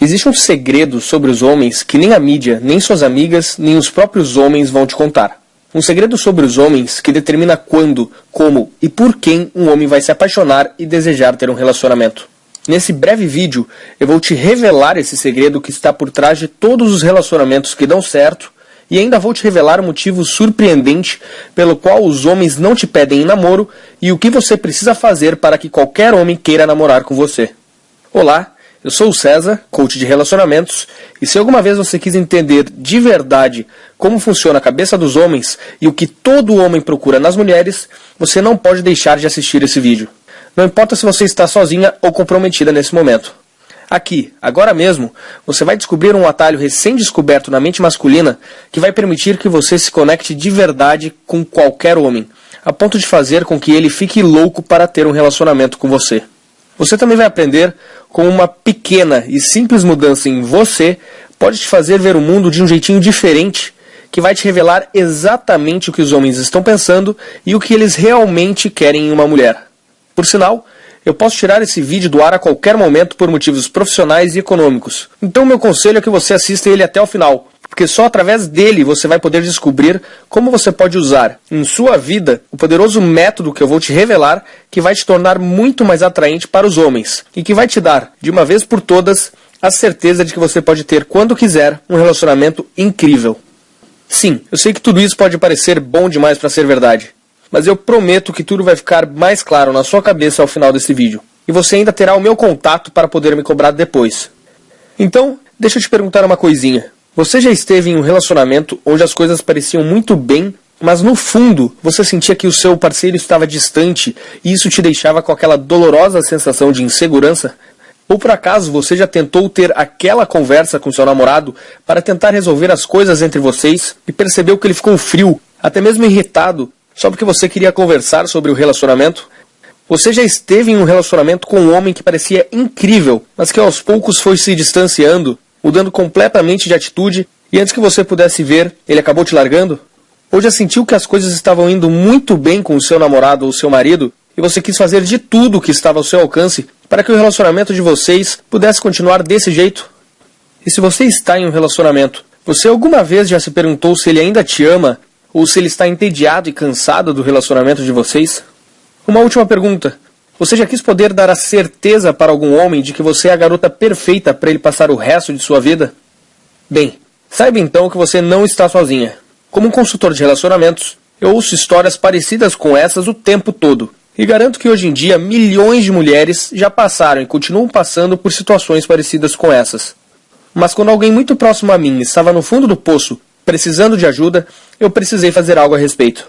Existe um segredo sobre os homens que nem a mídia, nem suas amigas, nem os próprios homens vão te contar. Um segredo sobre os homens que determina quando, como e por quem um homem vai se apaixonar e desejar ter um relacionamento. Nesse breve vídeo, eu vou te revelar esse segredo que está por trás de todos os relacionamentos que dão certo e ainda vou te revelar um motivo surpreendente pelo qual os homens não te pedem em namoro e o que você precisa fazer para que qualquer homem queira namorar com você. Olá, eu sou o César, coach de relacionamentos, e se alguma vez você quis entender de verdade como funciona a cabeça dos homens e o que todo homem procura nas mulheres, você não pode deixar de assistir esse vídeo. Não importa se você está sozinha ou comprometida nesse momento. Aqui, agora mesmo, você vai descobrir um atalho recém-descoberto na mente masculina que vai permitir que você se conecte de verdade com qualquer homem, a ponto de fazer com que ele fique louco para ter um relacionamento com você. Você também vai aprender como uma pequena e simples mudança em você pode te fazer ver o mundo de um jeitinho diferente, que vai te revelar exatamente o que os homens estão pensando e o que eles realmente querem em uma mulher. Por sinal, eu posso tirar esse vídeo do ar a qualquer momento por motivos profissionais e econômicos. Então meu conselho é que você assista ele até o final, porque só através dele você vai poder descobrir como você pode usar em sua vida o poderoso método que eu vou te revelar, que vai te tornar muito mais atraente para os homens e que vai te dar, de uma vez por todas, a certeza de que você pode ter, quando quiser, um relacionamento incrível. Sim, eu sei que tudo isso pode parecer bom demais para ser verdade, mas eu prometo que tudo vai ficar mais claro na sua cabeça ao final desse vídeo. E você ainda terá o meu contato para poder me cobrar depois. Então, deixa eu te perguntar uma coisinha. Você já esteve em um relacionamento onde as coisas pareciam muito bem, mas no fundo você sentia que o seu parceiro estava distante e isso te deixava com aquela dolorosa sensação de insegurança? Ou por acaso você já tentou ter aquela conversa com seu namorado para tentar resolver as coisas entre vocês e percebeu que ele ficou frio, até mesmo irritado, só porque você queria conversar sobre o relacionamento? Você já esteve em um relacionamento com um homem que parecia incrível, mas que aos poucos foi se distanciando, mudando completamente de atitude, e antes que você pudesse ver, ele acabou te largando? Ou já sentiu que as coisas estavam indo muito bem com o seu namorado ou seu marido, e você quis fazer de tudo o que estava ao seu alcance para que o relacionamento de vocês pudesse continuar desse jeito? E se você está em um relacionamento, você alguma vez já se perguntou se ele ainda te ama, ou se ele está entediado e cansado do relacionamento de vocês? Uma última pergunta. Você já quis poder dar a certeza para algum homem de que você é a garota perfeita para ele passar o resto de sua vida? Bem, saiba então que você não está sozinha. Como um consultor de relacionamentos, eu ouço histórias parecidas com essas o tempo todo. E garanto que hoje em dia milhões de mulheres já passaram e continuam passando por situações parecidas com essas. Mas quando alguém muito próximo a mim estava no fundo do poço, precisando de ajuda, eu precisei fazer algo a respeito.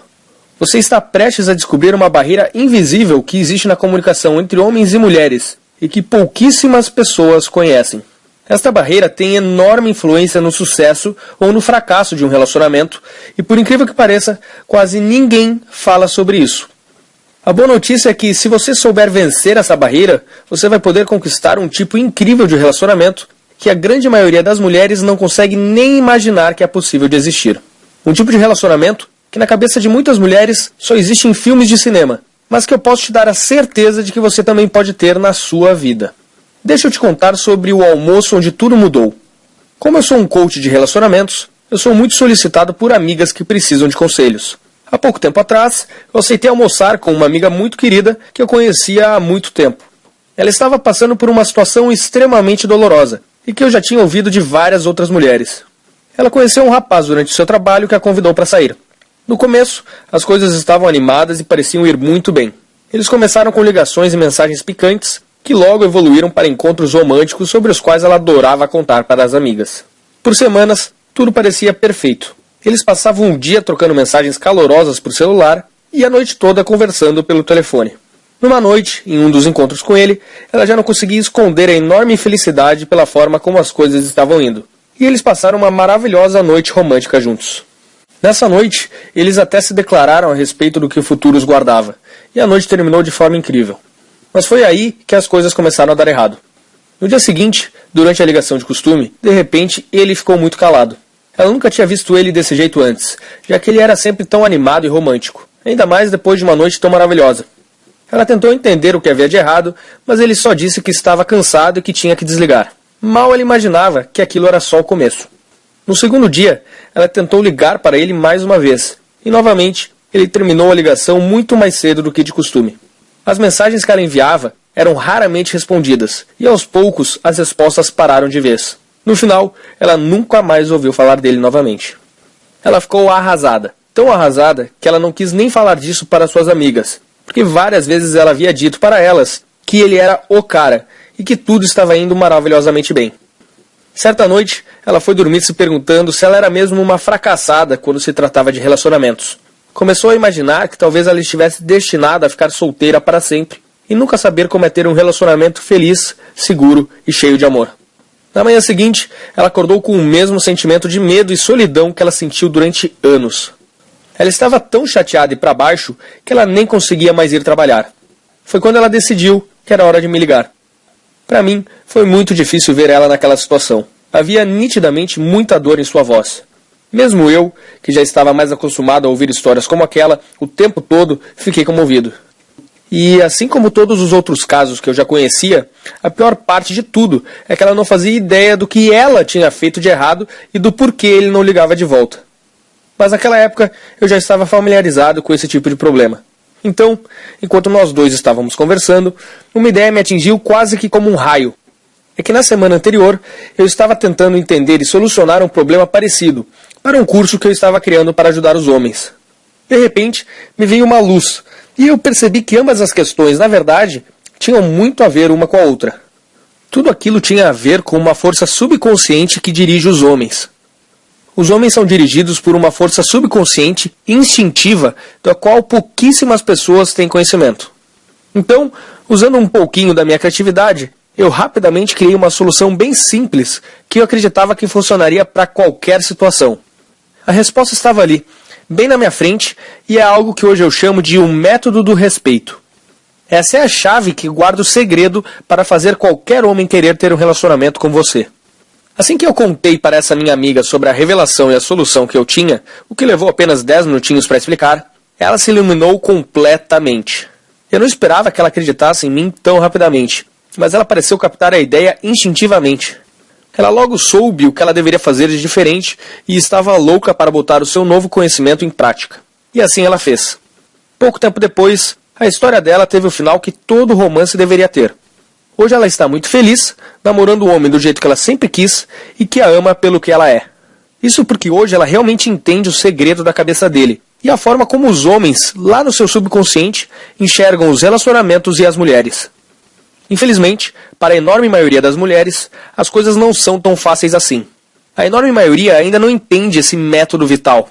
Você está prestes a descobrir uma barreira invisível que existe na comunicação entre homens e mulheres e que pouquíssimas pessoas conhecem. Esta barreira tem enorme influência no sucesso ou no fracasso de um relacionamento e, por incrível que pareça, quase ninguém fala sobre isso. A boa notícia é que, se você souber vencer essa barreira, você vai poder conquistar um tipo incrível de relacionamento que a grande maioria das mulheres não consegue nem imaginar que é possível de existir. Um tipo de relacionamento que na cabeça de muitas mulheres só existe em filmes de cinema, mas que eu posso te dar a certeza de que você também pode ter na sua vida. Deixa eu te contar sobre o almoço onde tudo mudou. Como eu sou um coach de relacionamentos, eu sou muito solicitado por amigas que precisam de conselhos. Há pouco tempo atrás, eu aceitei almoçar com uma amiga muito querida que eu conhecia há muito tempo. Ela estava passando por uma situação extremamente dolorosa e que eu já tinha ouvido de várias outras mulheres. Ela conheceu um rapaz durante o seu trabalho que a convidou para sair. No começo, as coisas estavam animadas e pareciam ir muito bem. Eles começaram com ligações e mensagens picantes, que logo evoluíram para encontros românticos sobre os quais ela adorava contar para as amigas. Por semanas, tudo parecia perfeito. Eles passavam um dia trocando mensagens calorosas por celular e a noite toda conversando pelo telefone. Numa noite, em um dos encontros com ele, ela já não conseguia esconder a enorme felicidade pela forma como as coisas estavam indo. E eles passaram uma maravilhosa noite romântica juntos. Nessa noite, eles até se declararam a respeito do que o futuro os guardava, e a noite terminou de forma incrível. Mas foi aí que as coisas começaram a dar errado. No dia seguinte, durante a ligação de costume, de repente, ele ficou muito calado. Ela nunca tinha visto ele desse jeito antes, já que ele era sempre tão animado e romântico, ainda mais depois de uma noite tão maravilhosa. Ela tentou entender o que havia de errado, mas ele só disse que estava cansado e que tinha que desligar. Mal ela imaginava que aquilo era só o começo. No segundo dia, ela tentou ligar para ele mais uma vez, e novamente ele terminou a ligação muito mais cedo do que de costume. As mensagens que ela enviava eram raramente respondidas, e aos poucos as respostas pararam de vez. No final, ela nunca mais ouviu falar dele novamente. Ela ficou arrasada, tão arrasada que ela não quis nem falar disso para suas amigas, porque várias vezes ela havia dito para elas que ele era o cara e que tudo estava indo maravilhosamente bem. Certa noite, ela foi dormir se perguntando se ela era mesmo uma fracassada quando se tratava de relacionamentos. Começou a imaginar que talvez ela estivesse destinada a ficar solteira para sempre e nunca saber como é ter um relacionamento feliz, seguro e cheio de amor. Na manhã seguinte, ela acordou com o mesmo sentimento de medo e solidão que ela sentiu durante anos. Ela estava tão chateada e para baixo que ela nem conseguia mais ir trabalhar. Foi quando ela decidiu que era hora de me ligar. Para mim, foi muito difícil ver ela naquela situação. Havia nitidamente muita dor em sua voz. Mesmo eu, que já estava mais acostumado a ouvir histórias como aquela, o tempo todo fiquei comovido. E assim como todos os outros casos que eu já conhecia, a pior parte de tudo é que ela não fazia ideia do que ela tinha feito de errado e do porquê ele não ligava de volta. Mas naquela época eu já estava familiarizado com esse tipo de problema. Então, enquanto nós dois estávamos conversando, uma ideia me atingiu quase que como um raio. É que na semana anterior, eu estava tentando entender e solucionar um problema parecido, para um curso que eu estava criando para ajudar os homens. De repente, me veio uma luz, e eu percebi que ambas as questões, na verdade, tinham muito a ver uma com a outra. Tudo aquilo tinha a ver com uma força subconsciente que dirige os homens. Os homens são dirigidos por uma força subconsciente e instintiva da qual pouquíssimas pessoas têm conhecimento. Então, usando um pouquinho da minha criatividade, eu rapidamente criei uma solução bem simples que eu acreditava que funcionaria para qualquer situação. A resposta estava ali, bem na minha frente, e é algo que hoje eu chamo de o método do respeito. Essa é a chave que guarda o segredo para fazer qualquer homem querer ter um relacionamento com você. Assim que eu contei para essa minha amiga sobre a revelação e a solução que eu tinha, o que levou apenas 10 minutinhos para explicar, ela se iluminou completamente. Eu não esperava que ela acreditasse em mim tão rapidamente, mas ela pareceu captar a ideia instintivamente. Ela logo soube o que ela deveria fazer de diferente e estava louca para botar o seu novo conhecimento em prática. E assim ela fez. Pouco tempo depois, a história dela teve o final que todo romance deveria ter. Hoje ela está muito feliz, namorando o homem do jeito que ela sempre quis e que a ama pelo que ela é. Isso porque hoje ela realmente entende o segredo da cabeça dele e a forma como os homens, lá no seu subconsciente, enxergam os relacionamentos e as mulheres. Infelizmente, para a enorme maioria das mulheres, as coisas não são tão fáceis assim. A enorme maioria ainda não entende esse método vital.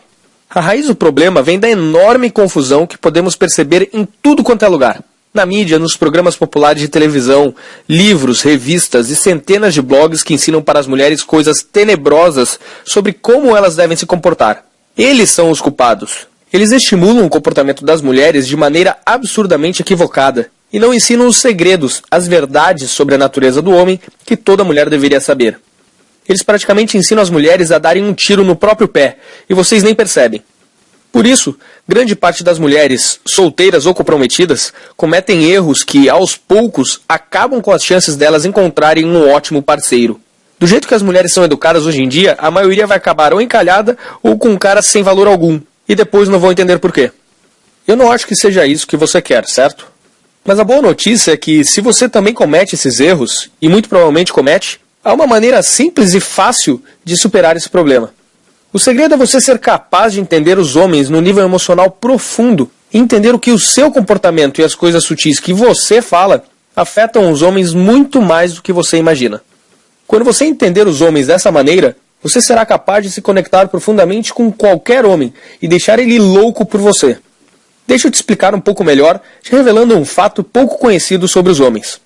A raiz do problema vem da enorme confusão que podemos perceber em tudo quanto é lugar. Na mídia, nos programas populares de televisão, livros, revistas e centenas de blogs que ensinam para as mulheres coisas tenebrosas sobre como elas devem se comportar. Eles são os culpados. Eles estimulam o comportamento das mulheres de maneira absurdamente equivocada e não ensinam os segredos, as verdades sobre a natureza do homem que toda mulher deveria saber. Eles praticamente ensinam as mulheres a darem um tiro no próprio pé e vocês nem percebem. Por isso, grande parte das mulheres, solteiras ou comprometidas, cometem erros que, aos poucos, acabam com as chances delas encontrarem um ótimo parceiro. Do jeito que as mulheres são educadas hoje em dia, a maioria vai acabar ou encalhada ou com um cara sem valor algum, e depois não vão entender por quê. Eu não acho que seja isso que você quer, certo? Mas a boa notícia é que, se você também comete esses erros, e muito provavelmente comete, há uma maneira simples e fácil de superar esse problema. O segredo é você ser capaz de entender os homens no nível emocional profundo e entender o que o seu comportamento e as coisas sutis que você fala afetam os homens muito mais do que você imagina. Quando você entender os homens dessa maneira, você será capaz de se conectar profundamente com qualquer homem e deixar ele louco por você. Deixa eu te explicar um pouco melhor, te revelando um fato pouco conhecido sobre os homens.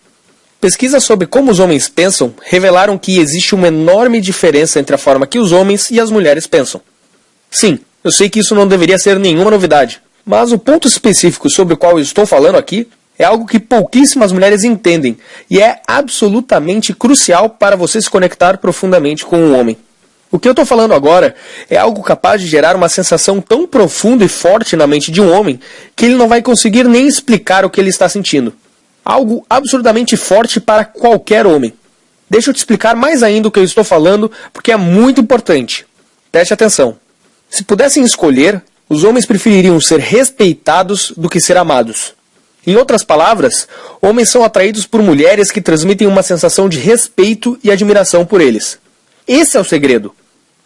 Pesquisas sobre como os homens pensam revelaram que existe uma enorme diferença entre a forma que os homens e as mulheres pensam. Sim, eu sei que isso não deveria ser nenhuma novidade, mas o ponto específico sobre o qual eu estou falando aqui é algo que pouquíssimas mulheres entendem e é absolutamente crucial para você se conectar profundamente com um homem. O que eu estou falando agora é algo capaz de gerar uma sensação tão profunda e forte na mente de um homem que ele não vai conseguir nem explicar o que ele está sentindo. Algo absurdamente forte para qualquer homem. Deixa eu te explicar mais ainda o que eu estou falando, porque é muito importante. Preste atenção. Se pudessem escolher, os homens prefeririam ser respeitados do que ser amados. Em outras palavras, homens são atraídos por mulheres que transmitem uma sensação de respeito e admiração por eles. Esse é o segredo.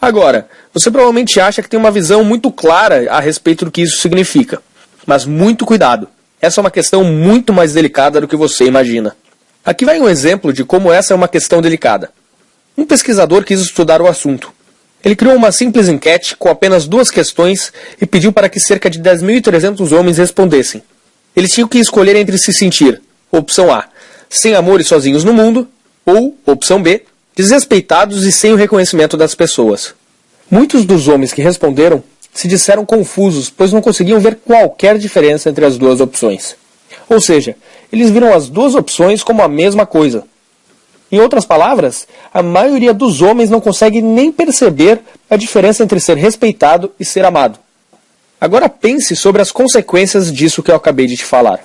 Agora, você provavelmente acha que tem uma visão muito clara a respeito do que isso significa. Mas muito cuidado. Essa é uma questão muito mais delicada do que você imagina. Aqui vai um exemplo de como essa é uma questão delicada. Um pesquisador quis estudar o assunto. Ele criou uma simples enquete com apenas 2 questões e pediu para que cerca de 10.300 homens respondessem. Eles tinham que escolher entre se sentir, opção A, sem amor e sozinhos no mundo, ou, opção B, desrespeitados e sem o reconhecimento das pessoas. Muitos dos homens que responderam se disseram confusos, pois não conseguiam ver qualquer diferença entre as 2 opções. Ou seja, eles viram as 2 opções como a mesma coisa. Em outras palavras, a maioria dos homens não consegue nem perceber a diferença entre ser respeitado e ser amado. Agora pense sobre as consequências disso que eu acabei de te falar.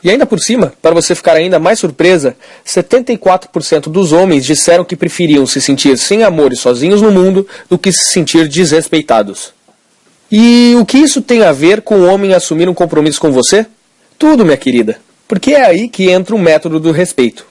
E ainda por cima, para você ficar ainda mais surpresa, 74% dos homens disseram que preferiam se sentir sem amor e sozinhos no mundo do que se sentir desrespeitados. E o que isso tem a ver com o homem assumir um compromisso com você? Tudo, minha querida, porque é aí que entra o método do respeito.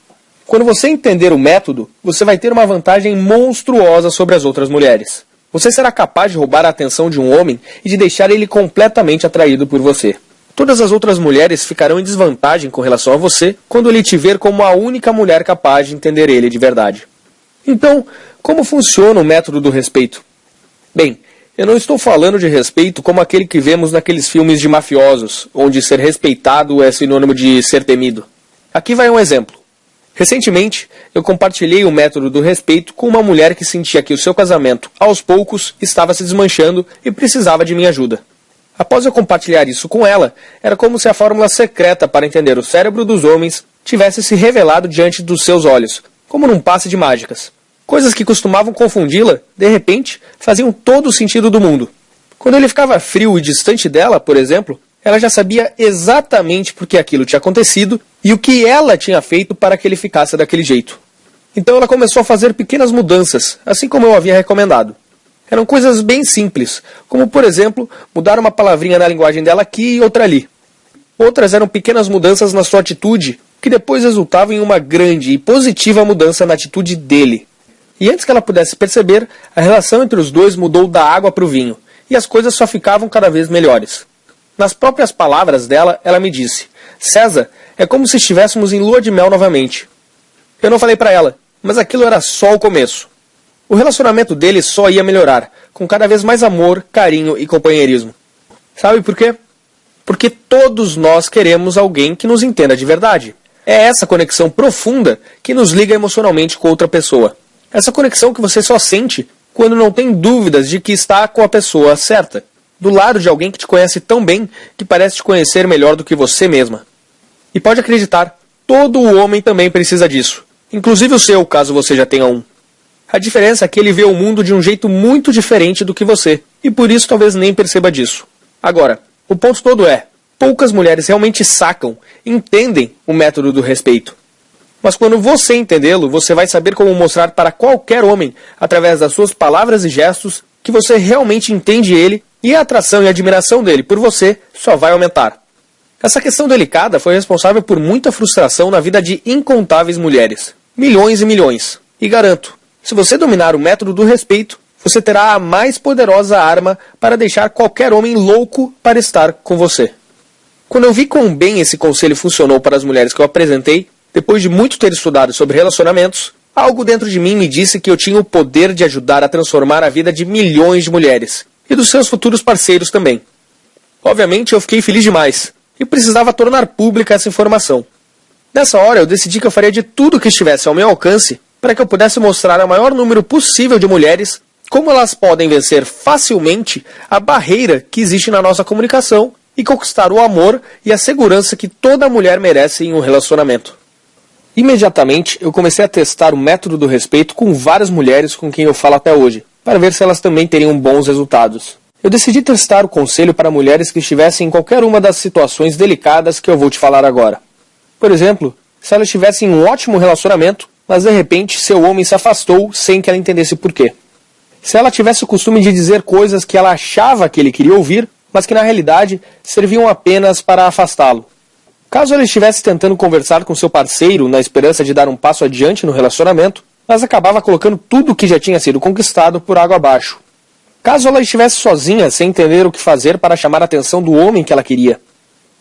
Quando você entender o método, você vai ter uma vantagem monstruosa sobre as outras mulheres. Você será capaz de roubar a atenção de um homem e de deixar ele completamente atraído por você. Todas as outras mulheres ficarão em desvantagem com relação a você quando ele te ver como a única mulher capaz de entender ele de verdade. Então, como funciona o método do respeito? Bem, eu não estou falando de respeito como aquele que vemos naqueles filmes de mafiosos, onde ser respeitado é sinônimo de ser temido. Aqui vai um exemplo. Recentemente, eu compartilhei o método do respeito com uma mulher que sentia que o seu casamento, aos poucos, estava se desmanchando e precisava de minha ajuda. Após eu compartilhar isso com ela, era como se a fórmula secreta para entender o cérebro dos homens tivesse se revelado diante dos seus olhos, como num passe de mágicas. Coisas que costumavam confundi-la, de repente, faziam todo o sentido do mundo. Quando ele ficava frio e distante dela, por exemplo, ela já sabia exatamente por que aquilo tinha acontecido e o que ela tinha feito para que ele ficasse daquele jeito. Então ela começou a fazer pequenas mudanças, assim como eu havia recomendado. Eram coisas bem simples, como, por exemplo, mudar uma palavrinha na linguagem dela aqui e outra ali. Outras eram pequenas mudanças na sua atitude, que depois resultavam em uma grande e positiva mudança na atitude dele. E antes que ela pudesse perceber, a relação entre os dois mudou da água para o vinho, e as coisas só ficavam cada vez melhores. Nas próprias palavras dela, ela me disse: César, é como se estivéssemos em lua de mel novamente. Eu não falei para ela, mas aquilo era só o começo. O relacionamento deles só ia melhorar, com cada vez mais amor, carinho e companheirismo. Sabe por quê? Porque todos nós queremos alguém que nos entenda de verdade. É essa conexão profunda que nos liga emocionalmente com outra pessoa. Essa conexão que você só sente quando não tem dúvidas de que está com a pessoa certa. Do lado de alguém que te conhece tão bem que parece te conhecer melhor do que você mesma. E pode acreditar, todo homem também precisa disso. Inclusive o seu, caso você já tenha um. A diferença é que ele vê o mundo de um jeito muito diferente do que você, e por isso talvez nem perceba disso. Agora, o ponto todo é, poucas mulheres realmente sacam, entendem o método do respeito. Mas quando você entendê-lo, você vai saber como mostrar para qualquer homem, através das suas palavras e gestos, que você realmente entende ele e a atração e admiração dele por você só vai aumentar. Essa questão delicada foi responsável por muita frustração na vida de incontáveis mulheres. Milhões e milhões. E garanto, se você dominar o método do respeito, você terá a mais poderosa arma para deixar qualquer homem louco para estar com você. Quando eu vi quão bem esse conselho funcionou para as mulheres que eu apresentei, depois de muito ter estudado sobre relacionamentos, algo dentro de mim me disse que eu tinha o poder de ajudar a transformar a vida de milhões de mulheres, e dos seus futuros parceiros também. Obviamente eu fiquei feliz demais, e precisava tornar pública essa informação. Nessa hora eu decidi que eu faria de tudo que estivesse ao meu alcance para que eu pudesse mostrar ao maior número possível de mulheres como elas podem vencer facilmente a barreira que existe na nossa comunicação e conquistar o amor e a segurança que toda mulher merece em um relacionamento. Imediatamente eu comecei a testar o método do respeito com várias mulheres com quem eu falo até hoje, para ver se elas também teriam bons resultados. Eu decidi testar o conselho para mulheres que estivessem em qualquer uma das situações delicadas que eu vou te falar agora. Por exemplo, se elas tivessem um ótimo relacionamento, mas de repente seu homem se afastou sem que ela entendesse por quê. Se ela tivesse o costume de dizer coisas que ela achava que ele queria ouvir, mas que na realidade serviam apenas para afastá-lo. Caso ela estivesse tentando conversar com seu parceiro na esperança de dar um passo adiante no relacionamento, mas acabava colocando tudo o que já tinha sido conquistado por água abaixo. Caso ela estivesse sozinha, sem entender o que fazer para chamar a atenção do homem que ela queria.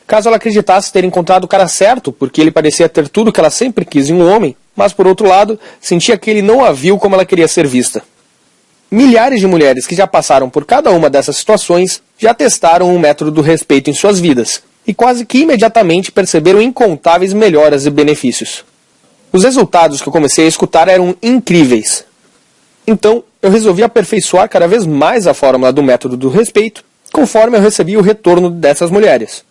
Caso ela acreditasse ter encontrado o cara certo, porque ele parecia ter tudo que ela sempre quis em um homem, mas por outro lado, sentia que ele não a viu como ela queria ser vista. Milhares de mulheres que já passaram por cada uma dessas situações já testaram o método do respeito em suas vidas, e quase que imediatamente perceberam incontáveis melhoras e benefícios. Os resultados que eu comecei a escutar eram incríveis. Então, eu resolvi aperfeiçoar cada vez mais a fórmula do método do respeito, conforme eu recebi o retorno dessas mulheres.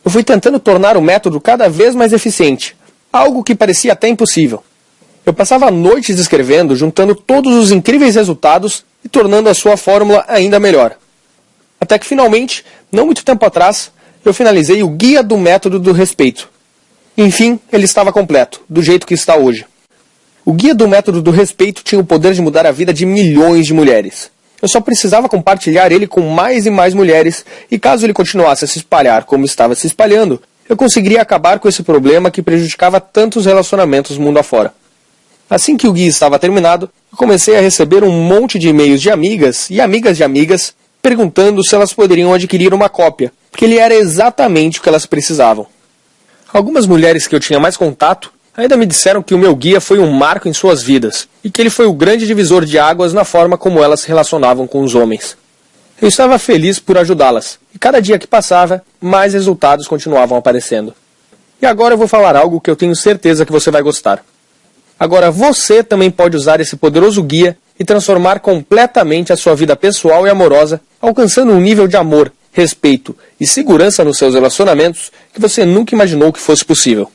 Eu fui tentando tornar o método cada vez mais eficiente, algo que parecia até impossível. Eu passava noites escrevendo, juntando todos os incríveis resultados e tornando a sua fórmula ainda melhor. Até que finalmente, não muito tempo atrás, eu finalizei o Guia do Método do Respeito. Enfim, ele estava completo, do jeito que está hoje. O Guia do Método do Respeito tinha o poder de mudar a vida de milhões de mulheres. Eu só precisava compartilhar ele com mais e mais mulheres, e caso ele continuasse a se espalhar como estava se espalhando, eu conseguiria acabar com esse problema que prejudicava tantos relacionamentos mundo afora. Assim que o guia estava terminado, eu comecei a receber um monte de e-mails de amigas e amigas de amigas perguntando se elas poderiam adquirir uma cópia, porque ele era exatamente o que elas precisavam. Algumas mulheres que eu tinha mais contato ainda me disseram que o meu guia foi um marco em suas vidas e que ele foi o grande divisor de águas na forma como elas se relacionavam com os homens. Eu estava feliz por ajudá-las, e cada dia que passava, mais resultados continuavam aparecendo. E agora eu vou falar algo que eu tenho certeza que você vai gostar. Agora você também pode usar esse poderoso guia e transformar completamente a sua vida pessoal e amorosa, alcançando um nível de amor, respeito e segurança nos seus relacionamentos que você nunca imaginou que fosse possível.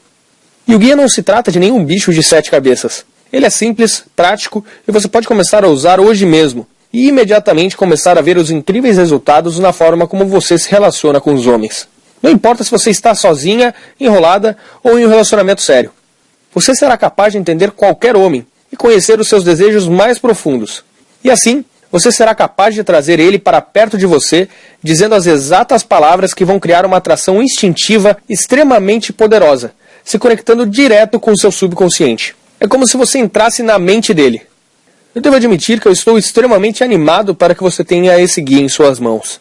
E o guia não se trata de nenhum bicho de 7 cabeças. Ele é simples, prático e você pode começar a usar hoje mesmo e imediatamente começar a ver os incríveis resultados na forma como você se relaciona com os homens. Não importa se você está sozinha, enrolada ou em um relacionamento sério. Você será capaz de entender qualquer homem e conhecer os seus desejos mais profundos. E assim, você será capaz de trazer ele para perto de você, dizendo as exatas palavras que vão criar uma atração instintiva extremamente poderosa, se conectando direto com o seu subconsciente. É como se você entrasse na mente dele. Eu devo admitir que eu estou extremamente animado para que você tenha esse guia em suas mãos.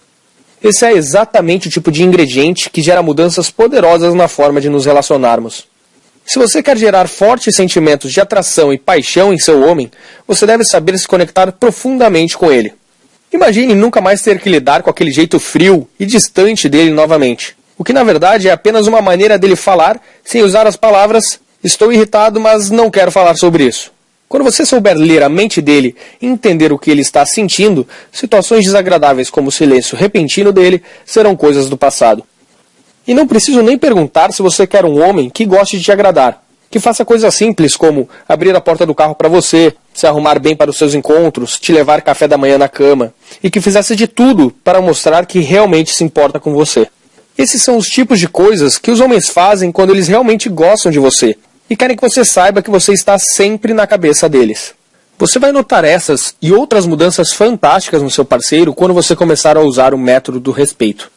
Esse é exatamente o tipo de ingrediente que gera mudanças poderosas na forma de nos relacionarmos. Se você quer gerar fortes sentimentos de atração e paixão em seu homem, você deve saber se conectar profundamente com ele. Imagine nunca mais ter que lidar com aquele jeito frio e distante dele novamente. O que na verdade é apenas uma maneira dele falar sem usar as palavras "estou irritado, mas não quero falar sobre isso". Quando você souber ler a mente dele e entender o que ele está sentindo, situações desagradáveis como o silêncio repentino dele serão coisas do passado. E não preciso nem perguntar se você quer um homem que goste de te agradar, que faça coisas simples como abrir a porta do carro para você, se arrumar bem para os seus encontros, te levar café da manhã na cama, e que fizesse de tudo para mostrar que realmente se importa com você. Esses são os tipos de coisas que os homens fazem quando eles realmente gostam de você, e querem que você saiba que você está sempre na cabeça deles. Você vai notar essas e outras mudanças fantásticas no seu parceiro quando você começar a usar o método do respeito.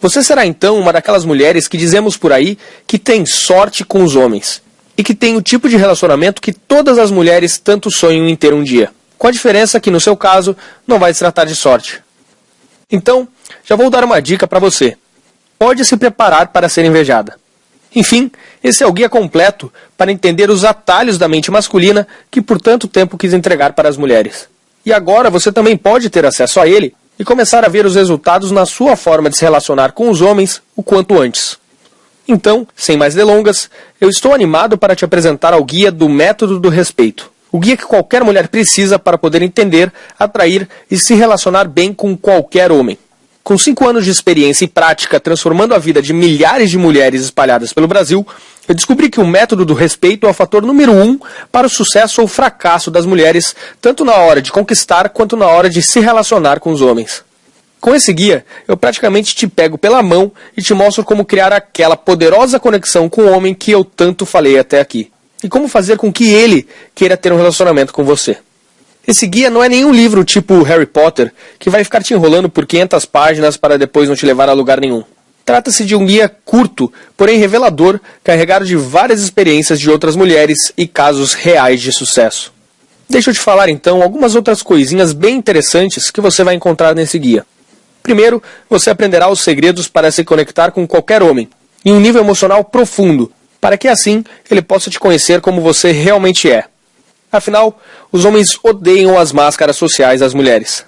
Você será então uma daquelas mulheres que dizemos por aí que tem sorte com os homens, e que tem o tipo de relacionamento que todas as mulheres tanto sonham em ter um dia, com a diferença que no seu caso não vai se tratar de sorte. Então, já vou dar uma dica para você. Pode se preparar para ser invejada. Enfim, esse é o guia completo para entender os atalhos da mente masculina que por tanto tempo quis entregar para as mulheres. E agora você também pode ter acesso a ele e começar a ver os resultados na sua forma de se relacionar com os homens o quanto antes. Então, sem mais delongas, eu estou animado para te apresentar ao guia do Método do Respeito. O guia que qualquer mulher precisa para poder entender, atrair e se relacionar bem com qualquer homem. Com 5 anos de experiência e prática transformando a vida de milhares de mulheres espalhadas pelo Brasil, eu descobri que o método do respeito é o fator número 1 para o sucesso ou fracasso das mulheres, tanto na hora de conquistar quanto na hora de se relacionar com os homens. Com esse guia, eu praticamente te pego pela mão e te mostro como criar aquela poderosa conexão com o homem que eu tanto falei até aqui. e como fazer com que ele queira ter um relacionamento com você. Esse guia não é nenhum livro tipo Harry Potter, que vai ficar te enrolando por 500 páginas para depois não te levar a lugar nenhum. Trata-se de um guia curto, porém revelador, carregado de várias experiências de outras mulheres e casos reais de sucesso. Deixa eu te falar então algumas outras coisinhas bem interessantes que você vai encontrar nesse guia. Primeiro, você aprenderá os segredos para se conectar com qualquer homem, em um nível emocional profundo, para que assim ele possa te conhecer como você realmente é. Afinal, os homens odeiam as máscaras sociais das mulheres.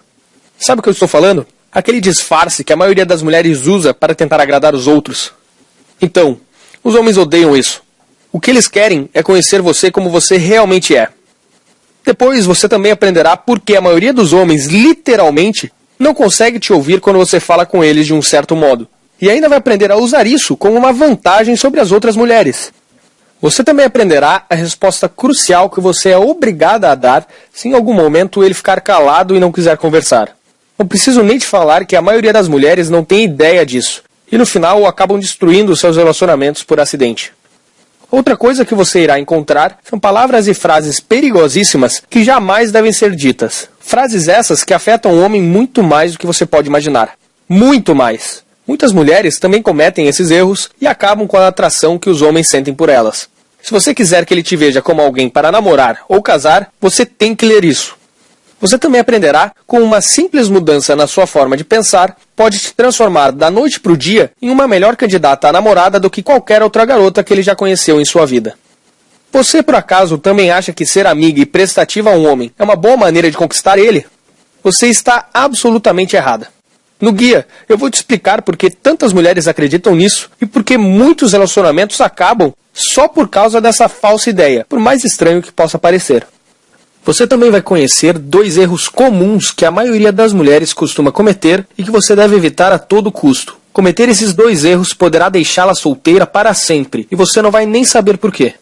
Sabe o que eu estou falando? Aquele disfarce que a maioria das mulheres usa para tentar agradar os outros. Então, os homens odeiam isso. O que eles querem é conhecer você como você realmente é. Depois você também aprenderá por que a maioria dos homens, literalmente, não consegue te ouvir quando você fala com eles de um certo modo. E ainda vai aprender a usar isso como uma vantagem sobre as outras mulheres. Você também aprenderá a resposta crucial que você é obrigada a dar se em algum momento ele ficar calado e não quiser conversar. Não preciso nem te falar que a maioria das mulheres não tem ideia disso, e no final acabam destruindo seus relacionamentos por acidente. Outra coisa que você irá encontrar são palavras e frases perigosíssimas que jamais devem ser ditas. Frases essas que afetam o homem muito mais do que você pode imaginar. Muito mais. Muitas mulheres também cometem esses erros e acabam com a atração que os homens sentem por elas. Se você quiser que ele te veja como alguém para namorar ou casar, você tem que ler isso. Você também aprenderá como uma simples mudança na sua forma de pensar pode te transformar da noite para o dia em uma melhor candidata à namorada do que qualquer outra garota que ele já conheceu em sua vida. Você, por acaso, também acha que ser amiga e prestativa a um homem é uma boa maneira de conquistar ele? Você está absolutamente errada. No guia, eu vou te explicar por que tantas mulheres acreditam nisso e por que muitos relacionamentos acabam só por causa dessa falsa ideia, por mais estranho que possa parecer. Você também vai conhecer 2 erros comuns que a maioria das mulheres costuma cometer e que você deve evitar a todo custo. Cometer esses 2 erros poderá deixá-la solteira para sempre e você não vai nem saber por quê.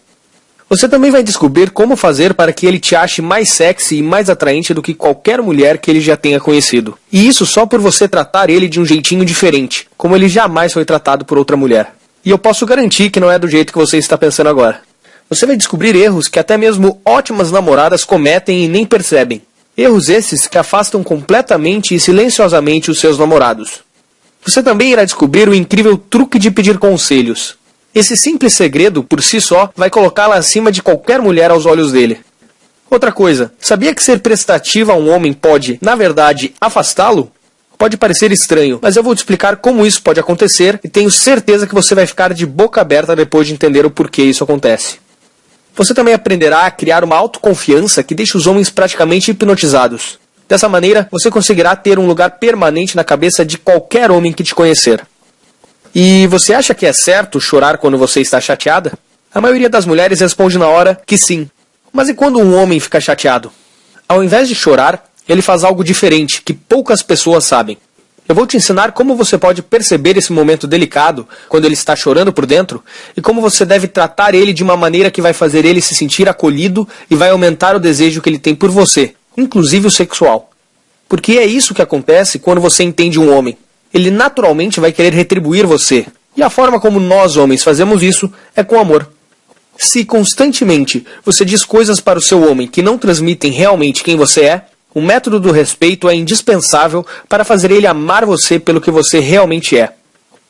Você também vai descobrir como fazer para que ele te ache mais sexy e mais atraente do que qualquer mulher que ele já tenha conhecido. E isso só por você tratar ele de um jeitinho diferente, como ele jamais foi tratado por outra mulher. E eu posso garantir que não é do jeito que você está pensando agora. Você vai descobrir erros que até mesmo ótimas namoradas cometem e nem percebem. Erros esses que afastam completamente e silenciosamente os seus namorados. Você também irá descobrir o incrível truque de pedir conselhos. Esse simples segredo, por si só, vai colocá-la acima de qualquer mulher aos olhos dele. Outra coisa, sabia que ser prestativa a um homem pode, na verdade, afastá-lo? Pode parecer estranho, mas eu vou te explicar como isso pode acontecer e tenho certeza que você vai ficar de boca aberta depois de entender o porquê isso acontece. Você também aprenderá a criar uma autoconfiança que deixa os homens praticamente hipnotizados. Dessa maneira, você conseguirá ter um lugar permanente na cabeça de qualquer homem que te conhecer. E você acha que é certo chorar quando você está chateada? A maioria das mulheres responde na hora que sim. Mas e quando um homem fica chateado? Ao invés de chorar, ele faz algo diferente que poucas pessoas sabem. Eu vou te ensinar como você pode perceber esse momento delicado, quando ele está chorando por dentro, e como você deve tratar ele de uma maneira que vai fazer ele se sentir acolhido e vai aumentar o desejo que ele tem por você, inclusive o sexual. Porque é isso que acontece quando você entende um homem. Ele naturalmente vai querer retribuir você. E a forma como nós homens fazemos isso é com amor. Se constantemente você diz coisas para o seu homem que não transmitem realmente quem você é, o método do respeito é indispensável para fazer ele amar você pelo que você realmente é.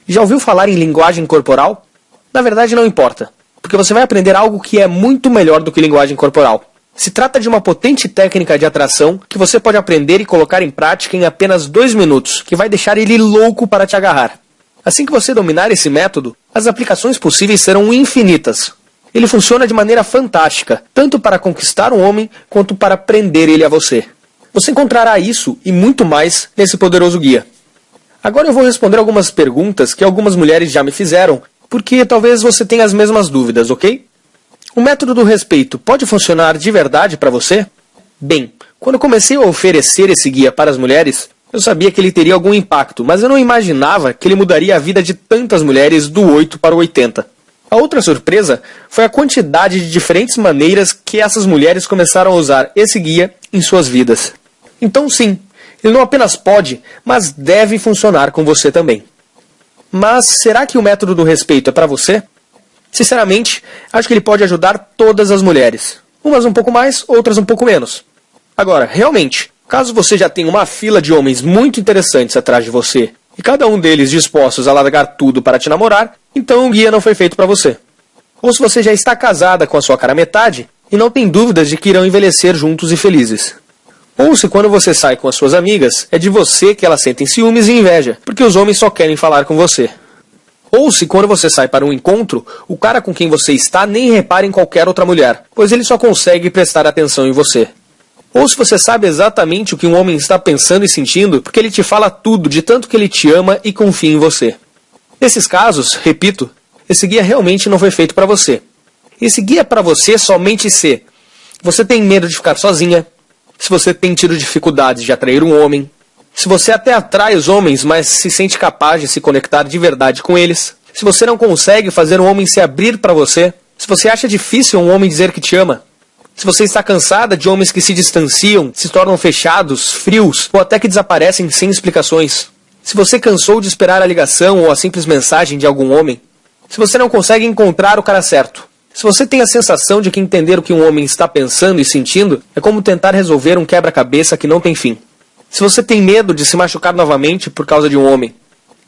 Já ouviu falar em linguagem corporal? Na verdade não importa, porque você vai aprender algo que é muito melhor do que linguagem corporal. Se trata de uma potente técnica de atração que você pode aprender e colocar em prática em apenas 2 minutos, que vai deixar ele louco para te agarrar. Assim que você dominar esse método, as aplicações possíveis serão infinitas. Ele funciona de maneira fantástica, tanto para conquistar um homem, quanto para prender ele a você. Você encontrará isso e muito mais nesse poderoso guia. Agora eu vou responder algumas perguntas que algumas mulheres já me fizeram, porque talvez você tenha as mesmas dúvidas, ok? O método do respeito pode funcionar de verdade para você? Bem, quando eu comecei a oferecer esse guia para as mulheres, eu sabia que ele teria algum impacto, mas eu não imaginava que ele mudaria a vida de tantas mulheres do 8 para o 80. A outra surpresa foi a quantidade de diferentes maneiras que essas mulheres começaram a usar esse guia em suas vidas. Então sim, ele não apenas pode, mas deve funcionar com você também. Mas será que o método do respeito é para você? Sinceramente, acho que ele pode ajudar todas as mulheres. Umas um pouco mais, outras um pouco menos. Agora, realmente, caso você já tenha uma fila de homens muito interessantes atrás de você, e cada um deles dispostos a largar tudo para te namorar, então o guia não foi feito para você. Ou se você já está casada com a sua cara metade, e não tem dúvidas de que irão envelhecer juntos e felizes. Ou se quando você sai com as suas amigas, é de você que elas sentem ciúmes e inveja, porque os homens só querem falar com você. Ou se quando você sai para um encontro, o cara com quem você está nem repara em qualquer outra mulher, pois ele só consegue prestar atenção em você. Ou se você sabe exatamente o que um homem está pensando e sentindo, porque ele te fala tudo de tanto que ele te ama e confia em você. Nesses casos, repito, esse guia realmente não foi feito para você. Esse guia é para você somente se você tem medo de ficar sozinha, se você tem tido dificuldades de atrair um homem, se você até atrai os homens, mas se sente capaz de se conectar de verdade com eles, se você não consegue fazer um homem se abrir para você, se você acha difícil um homem dizer que te ama, se você está cansada de homens que se distanciam, se tornam fechados, frios ou até que desaparecem sem explicações, se você cansou de esperar a ligação ou a simples mensagem de algum homem, se você não consegue encontrar o cara certo, se você tem a sensação de que entender o que um homem está pensando e sentindo é como tentar resolver um quebra-cabeça que não tem fim. Se você tem medo de se machucar novamente por causa de um homem.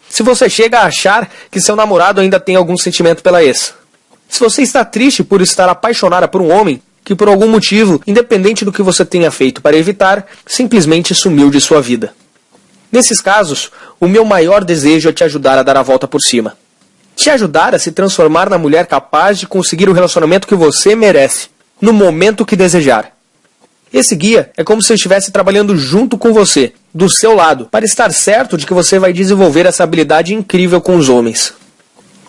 Se você chega a achar que seu namorado ainda tem algum sentimento pela ex. Se você está triste por estar apaixonada por um homem que por algum motivo, independente do que você tenha feito para evitar, simplesmente sumiu de sua vida. Nesses casos, o meu maior desejo é te ajudar a dar a volta por cima. Te ajudar a se transformar na mulher capaz de conseguir o relacionamento que você merece, no momento que desejar. Esse guia é como se eu estivesse trabalhando junto com você, do seu lado, para estar certo de que você vai desenvolver essa habilidade incrível com os homens.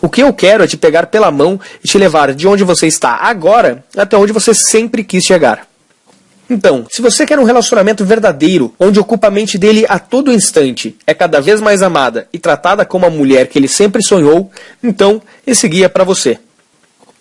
O que eu quero é te pegar pela mão e te levar de onde você está agora até onde você sempre quis chegar. Então, se você quer um relacionamento verdadeiro, onde ocupa a mente dele a todo instante, é cada vez mais amada e tratada como a mulher que ele sempre sonhou, então esse guia é para você.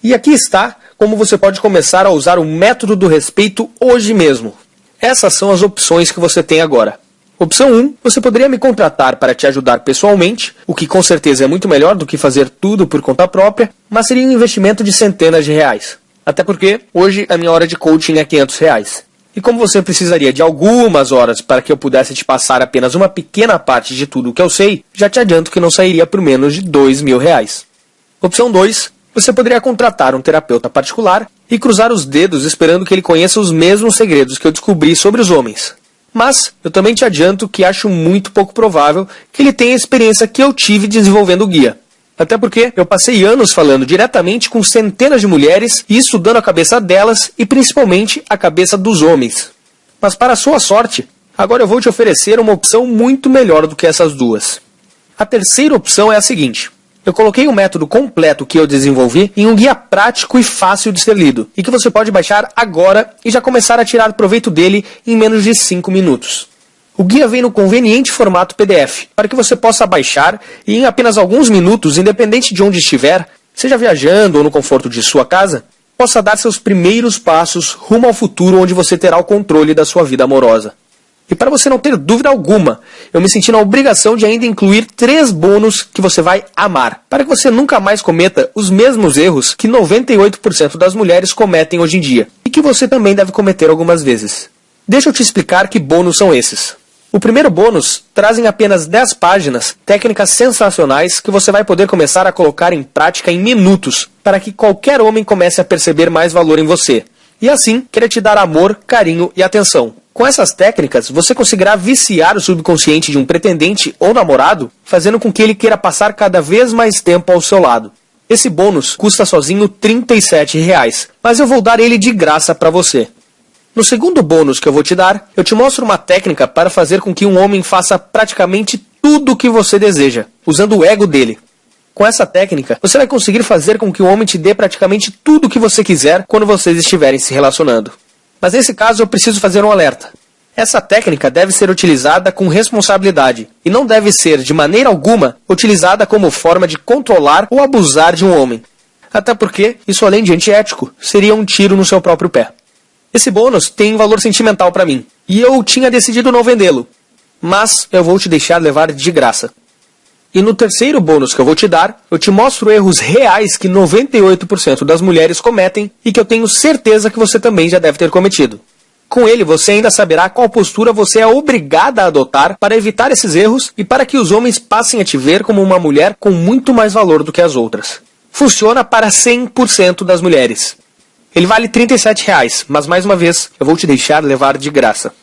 E aqui está como você pode começar a usar o método do respeito hoje mesmo. Essas são as opções que você tem agora. Opção 1, você poderia me contratar para te ajudar pessoalmente, o que com certeza é muito melhor do que fazer tudo por conta própria, mas seria um investimento de centenas de reais. Até porque, hoje, a minha hora de coaching é R$500. E como você precisaria de algumas horas para que eu pudesse te passar apenas uma pequena parte de tudo o que eu sei, já te adianto que não sairia por menos de R$2.000. Opção 2, você poderia contratar um terapeuta particular e cruzar os dedos esperando que ele conheça os mesmos segredos que eu descobri sobre os homens. Mas eu também te adianto que acho muito pouco provável que ele tenha a experiência que eu tive desenvolvendo o guia. Até porque eu passei anos falando diretamente com centenas de mulheres e estudando a cabeça delas e principalmente a cabeça dos homens. Mas para a sua sorte, agora eu vou te oferecer uma opção muito melhor do que essas duas. A terceira opção é a seguinte. Eu coloquei o método completo que eu desenvolvi em um guia prático e fácil de ser lido, e que você pode baixar agora e já começar a tirar proveito dele em menos de 5 minutos. O guia vem no conveniente formato PDF, para que você possa baixar e em apenas alguns minutos, independente de onde estiver, seja viajando ou no conforto de sua casa, possa dar seus primeiros passos rumo ao futuro onde você terá o controle da sua vida amorosa. E para você não ter dúvida alguma, eu me senti na obrigação de ainda incluir 3 bônus que você vai amar, para que você nunca mais cometa os mesmos erros que 98% das mulheres cometem hoje em dia, e que você também deve cometer algumas vezes. Deixa eu te explicar que bônus são esses. O primeiro bônus traz em apenas 10 páginas técnicas sensacionais que você vai poder começar a colocar em prática em minutos, para que qualquer homem comece a perceber mais valor em você, e assim querer te dar amor, carinho e atenção. Com essas técnicas, você conseguirá viciar o subconsciente de um pretendente ou namorado, fazendo com que ele queira passar cada vez mais tempo ao seu lado. Esse bônus custa sozinho R$37, mas eu vou dar ele de graça para você. No segundo bônus que eu vou te dar, eu te mostro uma técnica para fazer com que um homem faça praticamente tudo o que você deseja, usando o ego dele. Com essa técnica, você vai conseguir fazer com que o homem te dê praticamente tudo o que você quiser quando vocês estiverem se relacionando. Mas nesse caso eu preciso fazer um alerta. Essa técnica deve ser utilizada com responsabilidade e não deve ser, de maneira alguma, utilizada como forma de controlar ou abusar de um homem. Até porque, isso além de antiético, seria um tiro no seu próprio pé. Esse bônus tem valor sentimental para mim, e eu tinha decidido não vendê-lo. Mas eu vou te deixar levar de graça. E no terceiro bônus que eu vou te dar, eu te mostro erros reais que 98% das mulheres cometem e que eu tenho certeza que você também já deve ter cometido. Com ele, você ainda saberá qual postura você é obrigada a adotar para evitar esses erros e para que os homens passem a te ver como uma mulher com muito mais valor do que as outras. Funciona para 100% das mulheres. Ele vale R$ 37,00, mas mais uma vez, eu vou te deixar levar de graça.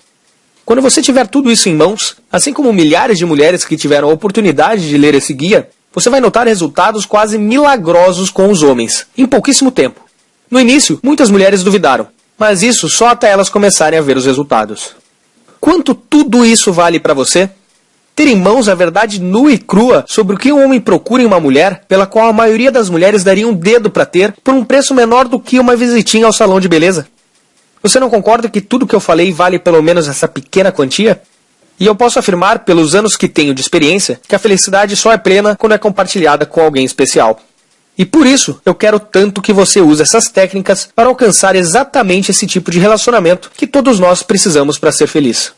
Quando você tiver tudo isso em mãos, assim como milhares de mulheres que tiveram a oportunidade de ler esse guia, você vai notar resultados quase milagrosos com os homens, em pouquíssimo tempo. No início, muitas mulheres duvidaram, mas isso só até elas começarem a ver os resultados. Quanto tudo isso vale para você? Ter em mãos a verdade nua e crua sobre o que um homem procura em uma mulher, pela qual a maioria das mulheres daria um dedo para ter, por um preço menor do que uma visitinha ao salão de beleza? Você não concorda que tudo que eu falei vale pelo menos essa pequena quantia? E eu posso afirmar, pelos anos que tenho de experiência, que a felicidade só é plena quando é compartilhada com alguém especial. E por isso, eu quero tanto que você use essas técnicas para alcançar exatamente esse tipo de relacionamento que todos nós precisamos para ser feliz.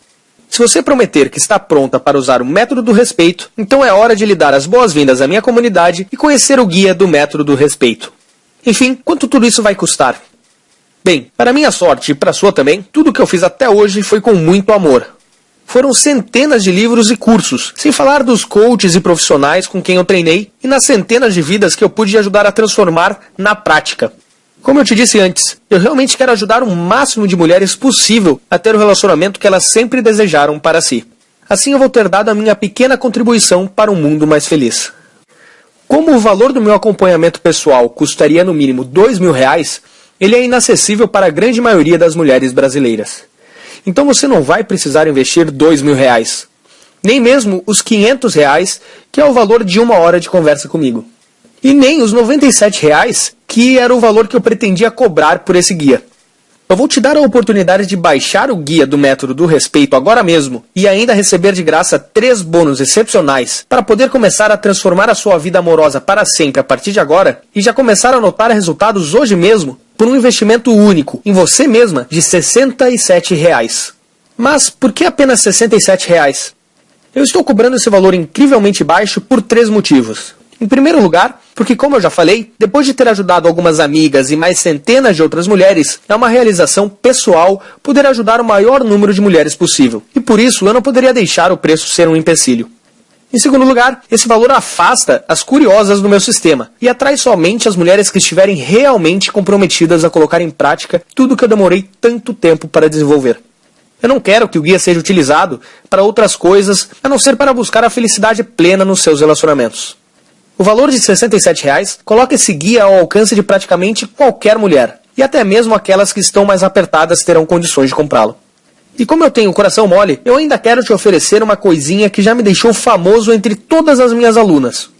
Se você prometer que está pronta para usar o método do respeito, então é hora de lhe dar as boas-vindas à minha comunidade e conhecer o guia do método do respeito. Enfim, quanto tudo isso vai custar? Bem, para minha sorte e para a sua também, tudo o que eu fiz até hoje foi com muito amor. Foram centenas de livros e cursos, sem falar dos coaches e profissionais com quem eu treinei e nas centenas de vidas que eu pude ajudar a transformar na prática. Como eu te disse antes, eu realmente quero ajudar o máximo de mulheres possível a ter o relacionamento que elas sempre desejaram para si. Assim eu vou ter dado a minha pequena contribuição para um mundo mais feliz. Como o valor do meu acompanhamento pessoal custaria no mínimo R$2.000, ele é inacessível para a grande maioria das mulheres brasileiras. Então você não vai precisar investir R$2.000, nem mesmo os R$500, que é o valor de 1 hora de conversa comigo. E nem os R$97, que era o valor que eu pretendia cobrar por esse guia. Eu vou te dar a oportunidade de baixar o guia do método do respeito agora mesmo e ainda receber de graça 3 bônus excepcionais para poder começar a transformar a sua vida amorosa para sempre a partir de agora e já começar a notar resultados hoje mesmo por um investimento único em você mesma de R$ 67,00. Mas por que apenas R$ 67,00? Eu estou cobrando esse valor incrivelmente baixo por 3 motivos. Em primeiro lugar, porque como eu já falei, depois de ter ajudado algumas amigas e mais centenas de outras mulheres, é uma realização pessoal poder ajudar o maior número de mulheres possível. E por isso eu não poderia deixar o preço ser um empecilho. Em segundo lugar, esse valor afasta as curiosas do meu sistema e atrai somente as mulheres que estiverem realmente comprometidas a colocar em prática tudo que eu demorei tanto tempo para desenvolver. Eu não quero que o guia seja utilizado para outras coisas, a não ser para buscar a felicidade plena nos seus relacionamentos. O valor de R$ 67,00 coloca esse guia ao alcance de praticamente qualquer mulher, e até mesmo aquelas que estão mais apertadas terão condições de comprá-lo. E como eu tenho o coração mole, eu ainda quero te oferecer uma coisinha que já me deixou famoso entre todas as minhas alunas.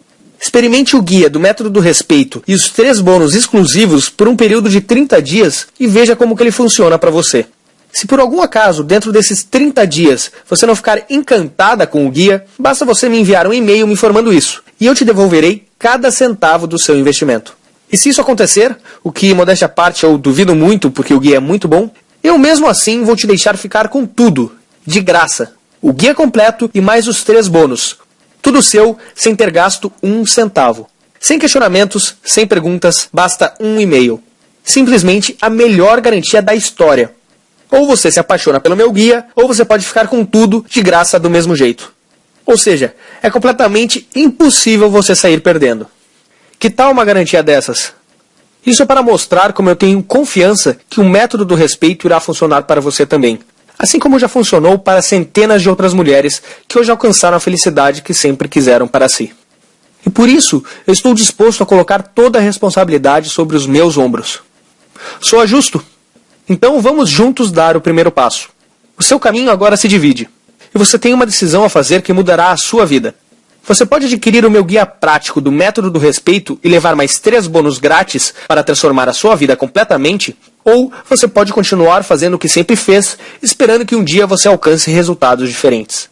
Experimente o guia do método do respeito e os 3 bônus exclusivos por um período de 30 dias e veja como que ele funciona para você. Se por algum acaso, dentro desses 30 dias, você não ficar encantada com o guia, basta você me enviar um e-mail me informando isso, e eu te devolverei cada centavo do seu investimento. E se isso acontecer, o que, modéstia à parte, eu duvido muito porque o guia é muito bom, eu mesmo assim vou te deixar ficar com tudo, de graça. O guia completo e mais os 3 bônus. Tudo seu, sem ter gasto 1 centavo. Sem questionamentos, sem perguntas, basta um e-mail. Simplesmente a melhor garantia da história. Ou você se apaixona pelo meu guia, ou você pode ficar com tudo de graça do mesmo jeito. Ou seja, é completamente impossível você sair perdendo. Que tal uma garantia dessas? Isso é para mostrar como eu tenho confiança que o método do respeito irá funcionar para você também. Assim como já funcionou para centenas de outras mulheres que hoje alcançaram a felicidade que sempre quiseram para si. E por isso, eu estou disposto a colocar toda a responsabilidade sobre os meus ombros. Soa justo? Então vamos juntos dar o primeiro passo. O seu caminho agora se divide. E você tem uma decisão a fazer que mudará a sua vida. Você pode adquirir o meu guia prático do método do respeito e levar mais 3 bônus grátis para transformar a sua vida completamente, ou você pode continuar fazendo o que sempre fez, esperando que um dia você alcance resultados diferentes.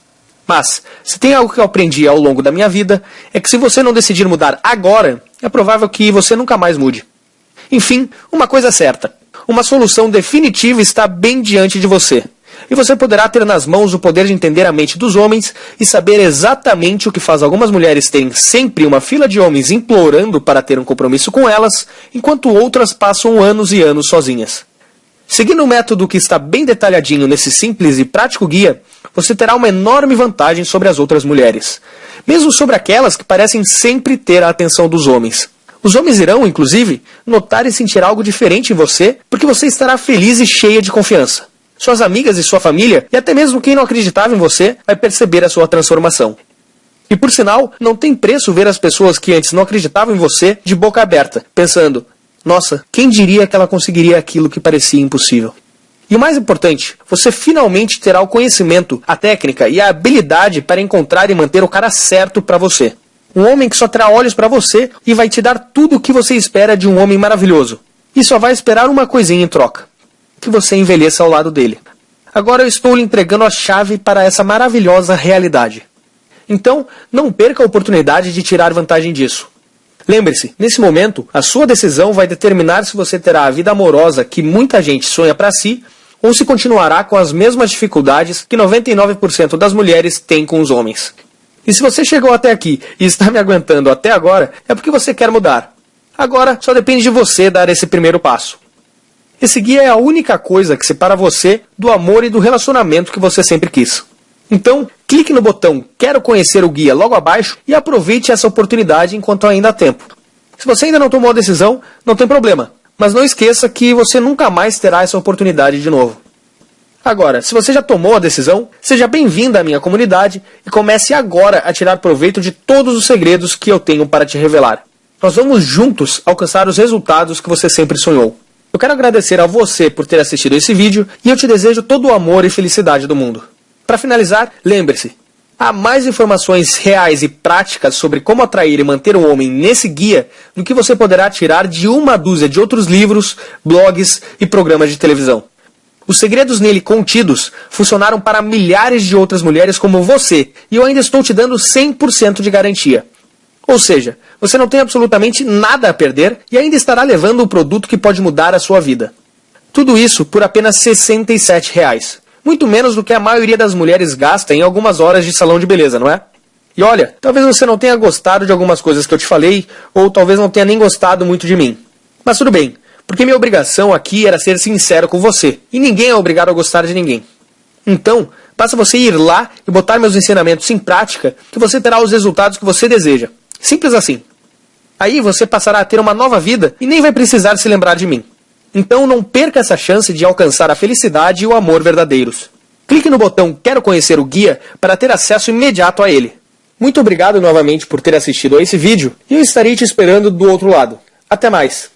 Mas, se tem algo que eu aprendi ao longo da minha vida, é que se você não decidir mudar agora, é provável que você nunca mais mude. Enfim, uma coisa é certa. Uma solução definitiva está bem diante de você. e você poderá ter nas mãos o poder de entender a mente dos homens e saber exatamente o que faz algumas mulheres terem sempre uma fila de homens implorando para ter um compromisso com elas, enquanto outras passam anos e anos sozinhas. Seguindo o método que está bem detalhadinho nesse simples e prático guia, você terá uma enorme vantagem sobre as outras mulheres, mesmo sobre aquelas que parecem sempre ter a atenção dos homens. Os homens irão, inclusive, notar e sentir algo diferente em você, porque você estará feliz e cheia de confiança. Suas amigas e sua família, e até mesmo quem não acreditava em você, vai perceber a sua transformação. E por sinal, não tem preço ver as pessoas que antes não acreditavam em você de boca aberta, pensando, nossa, quem diria que ela conseguiria aquilo que parecia impossível? E o mais importante, você finalmente terá o conhecimento, a técnica e a habilidade para encontrar e manter o cara certo para você. Um homem que só terá olhos para você e vai te dar tudo o que você espera de um homem maravilhoso. E só vai esperar uma coisinha em troca: que você envelheça ao lado dele. Agora eu estou lhe entregando a chave para essa maravilhosa realidade. Então, não perca a oportunidade de tirar vantagem disso. Lembre-se, nesse momento, a sua decisão vai determinar se você terá a vida amorosa que muita gente sonha para si, ou se continuará com as mesmas dificuldades que 99% das mulheres têm com os homens. E se você chegou até aqui e está me aguentando até agora, é porque você quer mudar. Agora, só depende de você dar esse primeiro passo. Esse guia é a única coisa que separa você do amor e do relacionamento que você sempre quis. Então, clique no botão Quero conhecer o guia logo abaixo e aproveite essa oportunidade enquanto ainda há tempo. Se você ainda não tomou a decisão, não tem problema. Mas não esqueça que você nunca mais terá essa oportunidade de novo. Agora, se você já tomou a decisão, seja bem-vinda à minha comunidade e comece agora a tirar proveito de todos os segredos que eu tenho para te revelar. Nós vamos juntos alcançar os resultados que você sempre sonhou. Eu quero agradecer a você por ter assistido esse vídeo e eu te desejo todo o amor e felicidade do mundo. Para finalizar, lembre-se, há mais informações reais e práticas sobre como atrair e manter um homem nesse guia do que você poderá tirar de uma dúzia de outros livros, blogs e programas de televisão. Os segredos nele contidos funcionaram para milhares de outras mulheres como você, e eu ainda estou te dando 100% de garantia. Ou seja, você não tem absolutamente nada a perder e ainda estará levando um produto que pode mudar a sua vida. Tudo isso por apenas R$ 67. Muito menos do que a maioria das mulheres gasta em algumas horas de salão de beleza, não é? E olha, talvez você não tenha gostado de algumas coisas que eu te falei, ou talvez não tenha nem gostado muito de mim. Mas tudo bem. Porque minha obrigação aqui era ser sincero com você, e ninguém é obrigado a gostar de ninguém. Então, basta você ir lá e botar meus ensinamentos em prática, que você terá os resultados que você deseja. Simples assim. Aí você passará a ter uma nova vida e nem vai precisar se lembrar de mim. Então não perca essa chance de alcançar a felicidade e o amor verdadeiros. Clique no botão Quero conhecer o guia para ter acesso imediato a ele. Muito obrigado novamente por ter assistido a esse vídeo, e eu estarei te esperando do outro lado. Até mais!